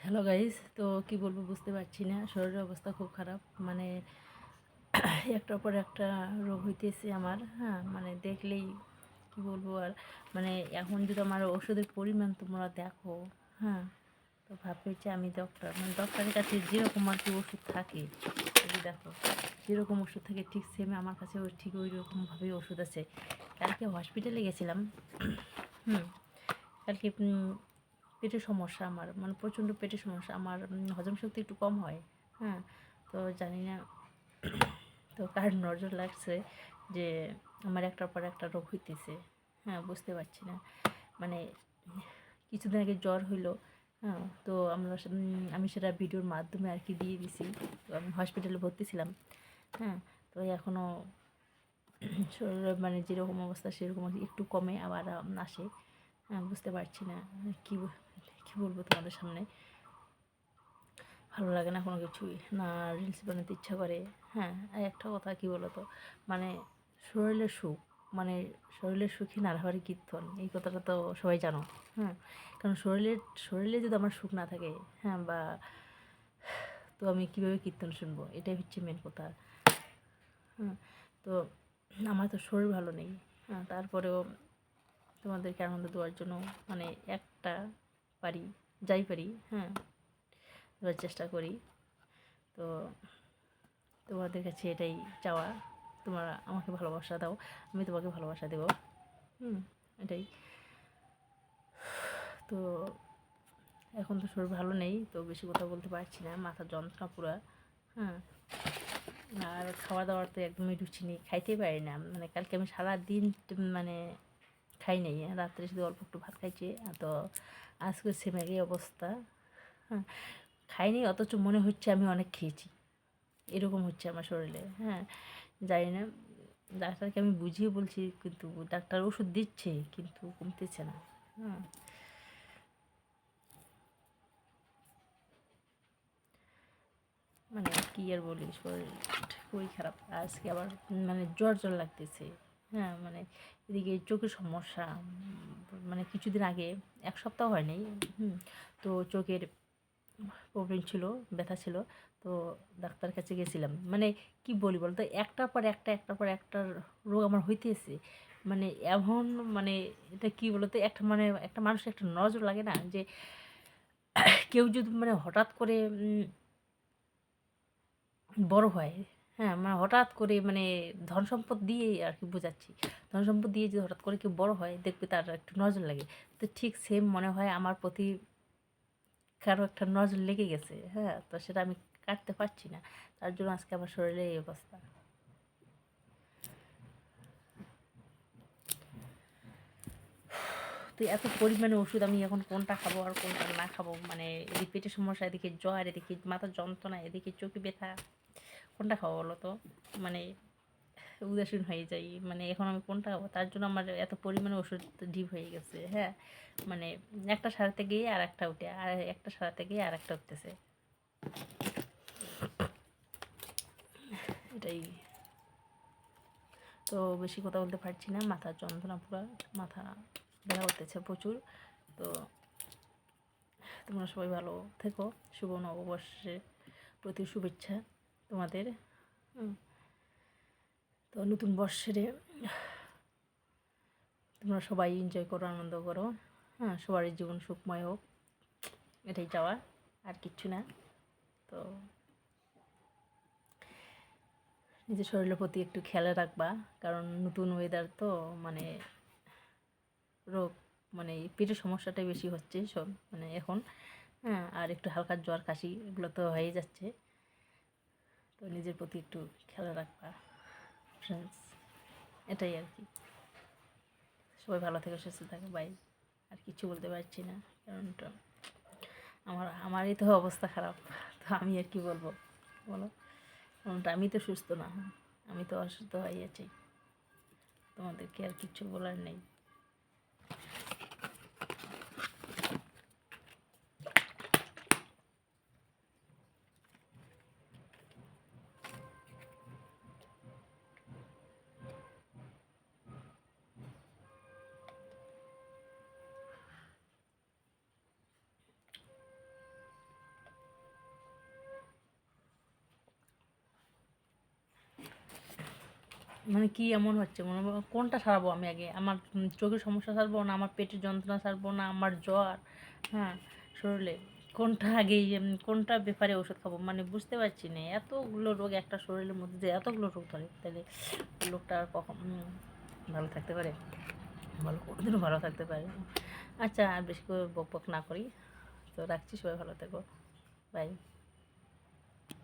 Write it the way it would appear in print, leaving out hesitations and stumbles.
Hello guys, তো কি বলবো বুঝতে পারছি না। শরীরের অবস্থা খুব খারাপ। মানে একটার পর একটা রোগ হইতেছে আমার। হ্যাঁ, মানে দেখলেই কি বলবো আর। মানে এখন যদি আমার ওষুধের পরিমাণ তোমরা দেখো, হ্যাঁ, তো ভাববে যে আমি ডক্টর। মানে ডক্টরের কাছে যেরকম আর কি ওষুধ থাকে, এই যে দেখো, যেরকম ওষুধ থাকে ঠিক সেম আমার কাছেও ঠিক ওই রকমভাবেই ওষুধ আছে। কালকে হসপিটালে গেছিলাম। হুম, কালকে পেটের সমস্যা আমার, মানে প্রচণ্ড পেটের সমস্যা আমার। হজম শক্তি একটু কম হয়। হ্যাঁ, তো জানি না তো কার নজর লাগছে যে আমার একটার পর একটা রোগ হইতেছে। হ্যাঁ, বুঝতে পারছি না। মানে কিছুদিন আগে জ্বর হইলো। হ্যাঁ, তো আমি সেটা ভিডিওর মাধ্যমে আর কি দিয়ে দিছি। তো আমি হসপিটালে ভর্তি ছিলাম। হ্যাঁ, তো এখনও শরীরে মানে যেরকম অবস্থা সেরকম একটু কমে আবার আসে। হ্যাঁ, বুঝতে পারছি না কী কী বলবো তোমাদের সামনে। ভালো লাগে না কোনো কিছুই, না রিলস বানাতে ইচ্ছা করে। হ্যাঁ, আর একটা কথা কী বলো তো, মানে শরীরের সুখ, মানে শরীরের সুখী নারহারি কীর্তন, এই কথাটা তো সবাই জানো। হ্যাঁ, কারণ শরীরে যদি আমার সুখ না থাকে, হ্যাঁ, বা তো আমি কীভাবে কীর্তন শুনবো, এটাই হচ্ছে মেন কথা। হ্যাঁ, তো আমার তো শরীর ভালো নেই। হ্যাঁ, তারপরেও তোমাদেরকে আনন্দ দেওয়ার জন্য মানে একটা পারি, যাই পারি, হ্যাঁ, দেওয়ার চেষ্টা করি। তো তোমাদের কাছে এটাই চাওয়া, তোমরা আমাকে ভালোবাসা দাও, আমি তোমাকে ভালোবাসা দেবো। এটাই। তো এখন তো শরীর ভালো নেই, তো বেশি কথা বলতে পারছি না, মাথার যন্ত্রণা পুরা। হ্যাঁ, আর খাওয়া দাওয়ার তো একদমই রুচি নেই, খাইতেই পারি না। মানে কালকে আমি সারাদিন মানে খাই নাই, রাত্রে শুধু অল্প একটু ভাত খাইছি। তো আজকে সেম একই অবস্থা। হ্যাঁ, খাইনি অথচ মনে হচ্ছে আমি অনেক খেয়েছি, এরকম হচ্ছে আমার শরীরে। হ্যাঁ, জানি না, ডাক্তারকে আমি বুঝিয়ে বলছি, কিন্তু ডাক্তার ওষুধ দিচ্ছে কিন্তু কমতেছে না। হ্যাঁ, মানে কী আর বলি, শরীর খুবই খারাপ। আজকে আবার মানে জ্বর জ্বর লাগতেছে। হ্যাঁ, মানে এদিকে চোখের সমস্যা। মানে কিছুদিন আগে, এক সপ্তাহ হয় নাই, তো চোখের প্রবলেম ছিল, ব্যথা ছিল। তো ডাক্তার কাছে গেছিলাম। মানে কি বলি বলতো, একটার পর একটা রোগ আমার হইতেছে। মানে এমন, মানে এটা কি বলতো, একটা মানে একটা মানুষের একটা নজর লাগে না যে কেউ যদি মানে হঠাৎ করে বড় হয়। হ্যাঁ, মানে হঠাৎ করে মানে ধন সম্পদ দিয়েই আর কি বোঝাচ্ছি। ধন সম্পদ দিয়ে যদি হঠাৎ করে কেউ বড় হয়, দেখবে তার একটু নজর লাগে। তো ঠিক সেম মনে হয় আমার প্রতি কারো একটা নজর লেগে গেছে। হ্যাঁ, তো সেটা আমি কাটতে পারছি না। তার জন্য আজকে আমার শরীরে এই অবস্থা। তো এত পরিমাণে ওষুধ আমি এখন কোনটা খাবো আর কোনটা না খাবো, মানে এদিকে পেটের সমস্যা, এদিকে জ্বর, এদিকে মাথার যন্ত্রণা, এদিকে চোখে ব্যথা, কোনটা খাবো বলো তো? মানে উদাসীন হয়ে যাই। মানে এখন আমি কোনটা খাবো, তার জন্য আমার এত পরিমাণে ওষুধ ডিপ হয়ে গেছে। হ্যাঁ, মানে একটা সারাতে গিয়ে আর একটা উঠে, আর একটা সারাতে গিয়ে আর একটা উঠতেছে, এটাই। তো বেশি কথা বলতে পারছি না, মাথার যন্ত্রণা পুরো, মাথা ব্যথা করতেছে প্রচুর। তো তোমরা সবাই ভালো থেকো। শুভ নববর্ষের প্রতি শুভেচ্ছা তোমাদের। তো নতুন বর্ষে তোমরা সবাই এনজয় করো, আনন্দ করো। হ্যাঁ, সবারই জীবন সুখময় হোক, এটাই চাওয়া, আর কিচ্ছু না। তো নিজের শরীরের প্রতি একটু খেয়াল রাখবা, কারণ নতুন ওয়েদার তো, মানে রোগ, মানে পেটের সমস্যাটাই বেশি হচ্ছে সব, মানে এখন। হ্যাঁ, আর একটু হালকা জ্বর কাশি এগুলো তো হয়ে যাচ্ছে। তো নিজের প্রতি একটু খেয়াল রাখবা ফ্রেন্ডস, এটাই আর কি। সবাই ভালো থেকে সুস্থ থাকে, বাই। আর কিছু বলতে পারছি না, কারণ আমারই তো অবস্থা খারাপ। তো আমি আর কি বলবো বলো, কারণ আমি তো সুস্থ না, আমি তো অসুস্থ হয়ে আছি। তোমাদেরকে আর কিছু বলার নেই। মানে কি এমন হচ্ছে মনে কোনটা সারাবো আমি আগে? আমার চোখের সমস্যা সারবো, না আমার পেটের যন্ত্রণা সারবো, না আমার জ্বর, হ্যাঁ, শরীরে কোনটা আগে কোনটা ব্যাপারে ওষুধ খাবো? মানে বুঝতে পারছি না। এতগুলো রোগ একটা শরীরের মধ্যে যে এতগুলো রোগ ধরে, তাহলে লোকটা আর কখন ভালো থাকতে পারে? ভালো কোনোদিনও ভালো থাকতে পারে না। আচ্ছা, আর বেশি করে বক বক না করি, তো রাখছি। সবাই ভালো থেকো, বাই।